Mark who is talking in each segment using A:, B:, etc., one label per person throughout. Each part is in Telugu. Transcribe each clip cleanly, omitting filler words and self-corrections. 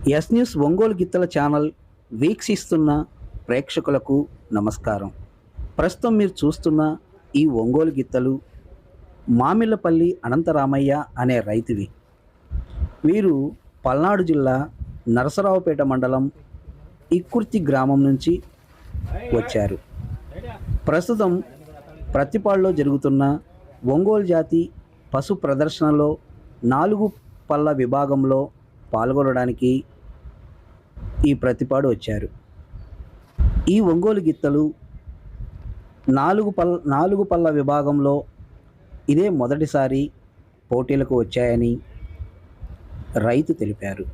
A: ఎస్ న్యూస్ ఒంగోలు గిత్తల ఛానల్ వీక్షిస్తున్న ప్రేక్షకులకు నమస్కారం. ప్రస్తుతం మీరు చూస్తున్న ఈ ఒంగోలు గిత్తలు మామిళ్ళపల్లి అనంతరామయ్య అనే రైతువి. వీరు పల్నాడు జిల్లా నరసరావుపేట మండలం ఇక్కుర్తి గ్రామం నుంచి వచ్చారు. ప్రస్తుతం ప్రతిపాడులో జరుగుతున్న ఒంగోలు జాతి పశు ప్రదర్శనలో 4 పళ్ళ విభాగంలో పాల్గొనడానికి ఈ ప్రతిపాడు వచ్చారు. ఈ ఒంగోలు గిత్తలు 4 పళ్ళ విభాగంలో ఇదే మొదటిసారి పోటీలకు వచ్చాయని రైతు తెలిపారు.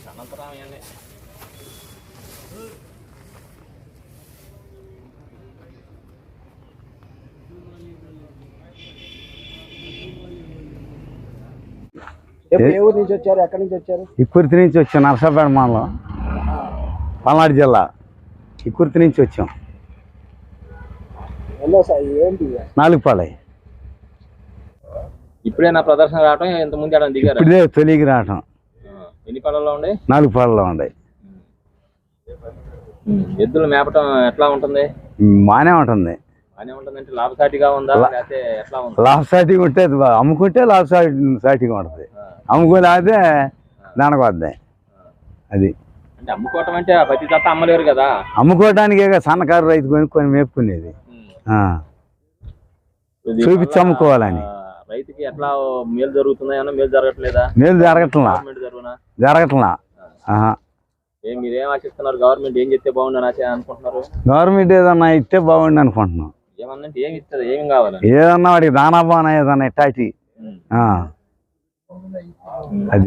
B: అనంతరామయ్య
A: ఏ ఊరు నుంచి వచ్చారు? ఎక్కడి నుంచి వచ్చారు?
C: ఇక్కుర్తి నుంచి వచ్చాం. నరసాపేట మండలం, పల్నాడు జిల్లా. ఇక్కుర్తి నుంచి వచ్చాం.
A: ఏంటి
C: 4 పళ్ళ.
B: ఇప్పుడే నా ప్రదర్శన రావటం, ఇంతకుముందు ఏమైనా దిగారా?
C: ఇప్పుడే తొలిగి రావటం.
B: ఎన్ని పళ్ళలో ఉండే?
C: 4 పళ్ళలో ఉన్నాయి.
B: ఎద్దులు మేపటం ఎట్లా ఉంటుంది?
C: బాగానే ఉంటుంది.
B: బాగానే ఉంటుంది అంటే లాభసాటిగా ఉందా లేకపోతే ఎట్లా ఉంది?
C: లాభసాటిగా ఉంటే అమ్ముకుంటే లాభసాటిగా ఉంటుంది, అమ్ముకోలేకపోతే దానకొద్దాయి. అది
B: అంటే అమ్ముకోవటం అంటే ప్రతి తప్ప అమ్మలేరు కదా.
C: అమ్ముకోవడానికి సన్నకారు రైతు కొని మేపుకునేది, చూపించి అమ్ముకోవాలని.
B: రైతుకి ఎట్లా మేలు జరుగుతుందా? ఏమన్నా మేలు జరగట్లేదా?
C: మేలు జరగట్లా.
B: మీరేం ఆశిస్తున్నారు? గవర్నమెంట్ ఏం చెప్తే బాగుండని అనుకుంటున్నారు?
C: గవర్నమెంట్ ఏదన్నా ఇస్తే బాగుండి అనుకుంటున్నాం.
B: ఏమన్నా ఏమి ఇస్తుంది? ఏమి కావాలి?
C: ఏదన్నా వాడికి దానా బానా ఏదన్నా ఇట్టాటి అది